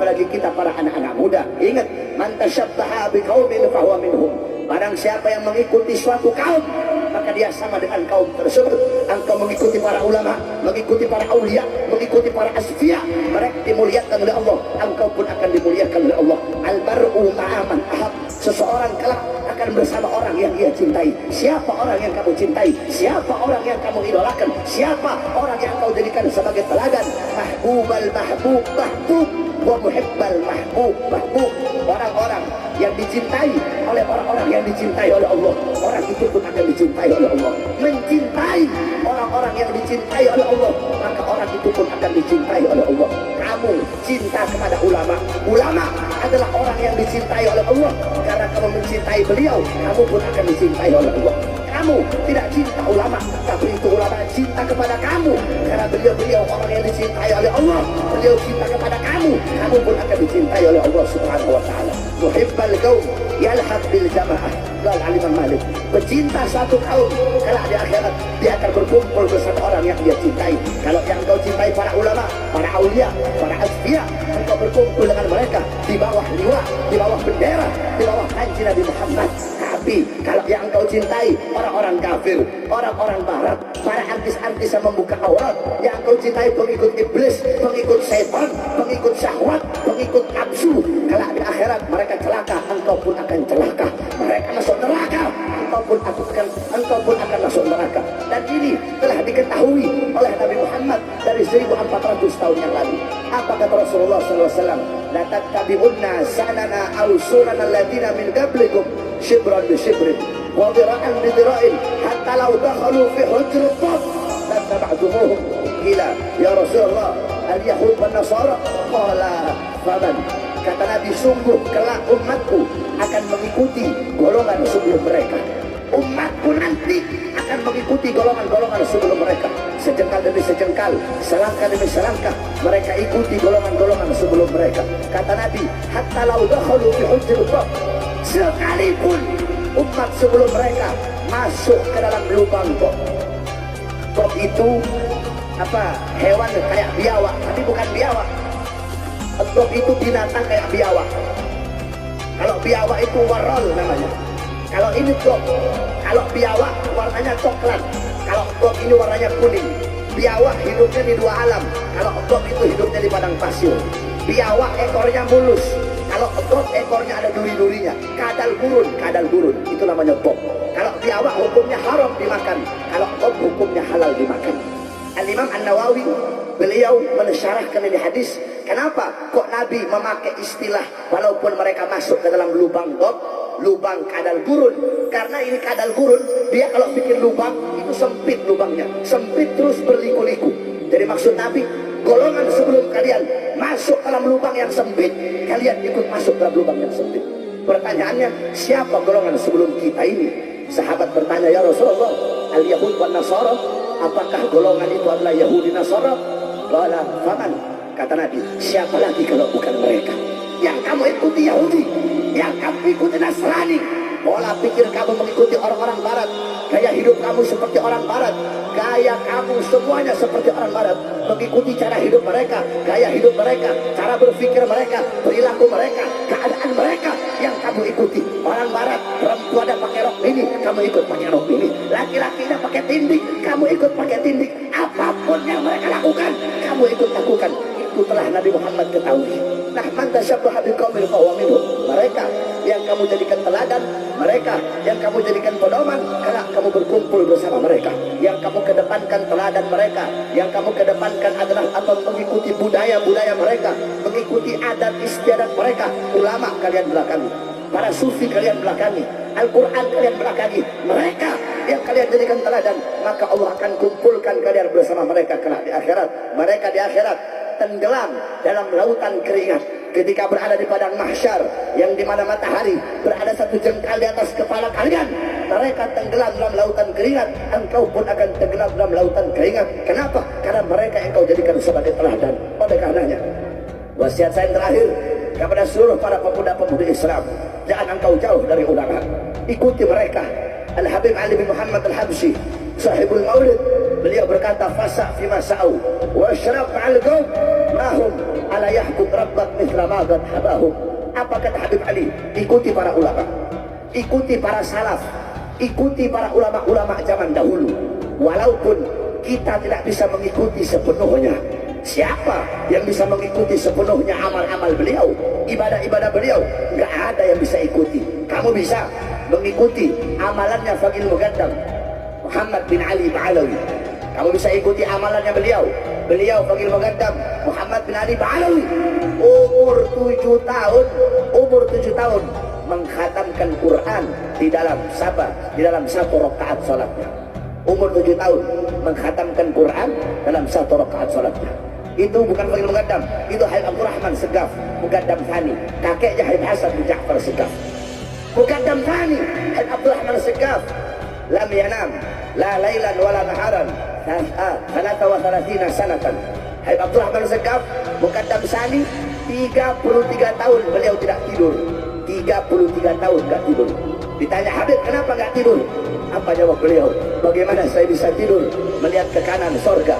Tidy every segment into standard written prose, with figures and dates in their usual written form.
apalagi kita para anak-anak muda. Ingat, man tasyabbaha biqaumin fahuwa minhum. Barang siapa yang mengikuti suatu kaum, maka dia sama dengan kaum tersebut. Engkau mengikuti para ulama, mengikuti para aulia, mengikuti para asfiya, mereka dimuliakan oleh Allah, engkau pun akan dimuliakan oleh Allah. Al-bar'u ma'aman ahab. Seseorang kelak akan bersama orang yang ia cintai. Siapa orang yang kamu cintai? Siapa orang yang kamu idolakan? Siapa orang yang kau jadikan sebagai teladan? Mahbubal mahbub mahbub wa muhibbal mahbub mahbub. Orang-orang yang dicintai oleh orang-orang yang dicintai oleh Allah, orang itu pun akan dicintai oleh Allah. Mencintai orang-orang yang dicintai oleh Allah, maka orang itu pun akan dicintai oleh Allah. Kamu cinta kepada ulama, ulama adalah orang yang dicintai oleh Allah. Karena kamu mencintai beliau, kamu pun akan dicintai oleh Allah. Kamu tidak cinta ulama, tapi itu ulama cinta kepada kamu. Karena beliau orang yang dicintai oleh Allah, beliau cinta kepada kamu, kamu pun akan dicintai oleh Allah Subhanahu wa ta'ala. Muhibbal qaum yalhaq bil jamaah. Qala Al-Imam Malik, pecinta satu kaum kelak di akhirat dia akan berkumpul bersama orang yang dia cintai. Kalau yang kau cintai para ulama, para aulia, para asfiya, engkau berkumpul dengan mereka di bawah liwa, di bawah bendera, di bawah panji Nabi Muhammad. Tapi kalau yang engkau cintai orang-orang kafir, orang-orang barat, para artis-artis yang membuka aurat, yang engkau cintai pengikut iblis, pengikut setan, pengikut syahwat, pengikut nafsu, kelak di akhirat mereka celaka, engkau pun akan celaka. Mereka masuk neraka, engkau pun akan masuk neraka. Dan ini telah diketahui oleh Nabi Muhammad dari 1400 tahun yang lalu. Apa kata Rasulullah SAW? La tattabi'unna sanana aw sunana alladziina min qablikum shibran bi shibrin wa dira'an bi dira'in hatta law dakhalu fi hujri dhab lattaba'tumuhum. Qila ya Rasulullah al-yahud wan nasara? Qala faman. Kata Nabi, sungguh kelak umatku akan mengikuti golongan sebelum mereka. Umatku nanti akan mengikuti golongan-golongan sebelum mereka. Sejengkal demi sejengkal, selangkah demi selangkah, mereka ikuti golongan-golongan sebelum mereka. Kata Nabi, hatta lau dakhalu fi hujril bab, sekalipun umat sebelum mereka masuk ke dalam lubang bab. Bab itu apa? Hewan kayak biawak, tapi bukan biawak. Bab itu binatang kayak biawak. Kalau biawak itu warol namanya. Kalau ini bab, kalau biawak warnanya coklat, kalau bab ini warnanya kuning. Biawak hidupnya di dua alam, kalau bab itu hidupnya di padang pasir. Biawak ekornya mulus, kalau bab ekornya ada duri-durinya. Kadal gurun, itu namanya bab. Kalau biawak hukumnya haram dimakan, kalau bab hukumnya halal dimakan. Al-Imam An-Nawawi beliau mensyarahkan ini hadis. Kenapa kok Nabi memakai istilah walaupun mereka masuk ke dalam lubang bab, lubang kadal gurun? Karena ini kadal gurun, dia kalau bikin lubang itu sempit lubangnya, sempit terus berliku-liku. Jadi maksud Nabi, golongan sebelum kalian masuk dalam lubang yang sempit, kalian ikut masuk dalam lubang yang sempit. Pertanyaannya, siapa golongan sebelum kita ini? Sahabat bertanya, ya Rasulullah, al-Yahud wan Nasara, apakah golongan itu adalah Yahudi Nasara? Qala faman. Kata Nabi, siapa lagi kalau bukan mereka? Yang kamu ikuti Yahudi, yang kamu ikuti Nasrani, pola pikir kamu mengikuti orang-orang barat, gaya hidup kamu seperti orang barat, gaya kamu semuanya seperti orang barat, mengikuti cara hidup mereka, gaya hidup mereka, cara berpikir mereka, perilaku mereka, keadaan mereka yang kamu ikuti. Orang barat, perempuannya pakai rok ini, kamu ikut pakai rok ini, laki-lakinya pakai tindik, kamu ikut pakai tindik. Apapun yang mereka lakukan, kamu ikut lakukan. Itu telah Nabi Muhammad ketahui. Nah, man tasyabbaha biqaumin fahuwa minhum. Mereka yang kamu jadikan teladan, mereka yang kamu jadikan pedoman, karena kamu berkumpul bersama mereka. Yang kamu kedepankan teladan mereka, yang kamu kedepankan adalah atau mengikuti budaya-budaya mereka, mengikuti adat istiadat mereka. Ulama kalian belakangi, para sufi kalian belakangi, Al-Quran kalian belakangi. Mereka yang kalian jadikan teladan, maka Allah akan kumpulkan kalian bersama mereka kelak di akhirat. Mereka di akhirat tenggelam dalam lautan keringat ketika berada di padang mahsyar, yang dimana matahari berada satu jengkal di atas kepala kalian. Mereka tenggelam dalam lautan keringat, engkau pun akan tenggelam dalam lautan keringat. Kenapa? Karena mereka yang kau jadikan sebagai teladan. Oleh karenanya, wasiat saya yang terakhir kepada seluruh para pemuda-pemudi Islam, jangan engkau jauh dari ulama, ikuti mereka. Al-Habib Ali bin Muhammad Al-Habsyi, sahibul maulid, beliau berkata, fasa' fima sa'u wa syarab ma'al qaum mahum ala yahkum rabbak mithla ma qad habahum. Apa kata Habib Ali? Ikuti para ulama, ikuti para salaf, ikuti para ulama-ulama zaman dahulu. Walaupun kita tidak bisa mengikuti sepenuhnya. Siapa yang bisa mengikuti sepenuhnya amal-amal beliau, ibadah-ibadah beliau? Nggak ada yang bisa ikuti. Kamu bisa mengikuti amalannya Faqih Muqaddam Muhammad bin Ali Ba'alawi. Kamu bisa ikuti amalannya beliau Faqih Muqaddam Muhammad bin Ali Ba'alawi. Umur 7 tahun mengkhatamkan Quran di dalam satu rakaat salatnya. Umur 7 tahun mengkhatamkan Quran dalam satu rakaat salatnya. Itu bukan Faqih Muqaddam, itu Habib Abdurrahman Segaf Muqaddam Thani, kakeknya Habib Hasan bin Ja'far Segaf. Muqaddam Thani Habib Abdurrahman Segaf lam yanam la lailan wala naharan 33 sanatan. Habib Abdurrahman Segaf Muqaddam Thani 33 tahun beliau tidak tidur. 33 tahun tidak tidur. Ditanya Habib, kenapa nggak tidur? Apa jawab beliau? Bagaimana saya bisa tidur melihat ke kanan surga,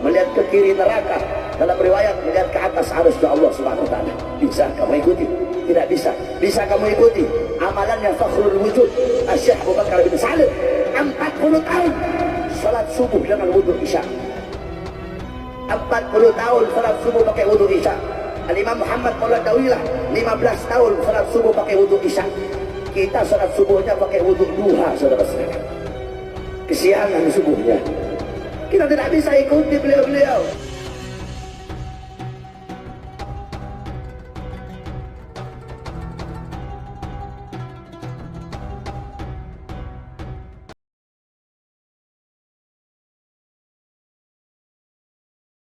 melihat ke kiri neraka, dalam riwayat melihat ke atas arasy Allah Subhanahu wa taala. Bisa kamu ikuti? Tidak bisa. Bisa kamu ikuti amalannya Fakhrul Wujud Syekh Abu Bakar bin Salim, 40 tahun salat subuh dengan wudu Isya. 40 tahun salat subuh pakai wudu Isya. Al-Imam Muhammad Maulad Dawilah 15 tahun salat subuh pakai wudu Isya. Kita salat subuhnya pakai wudu duha, saudara-saudara. Kesiangan subuhnya. Kita tidak bisa ikuti beliau-beliau.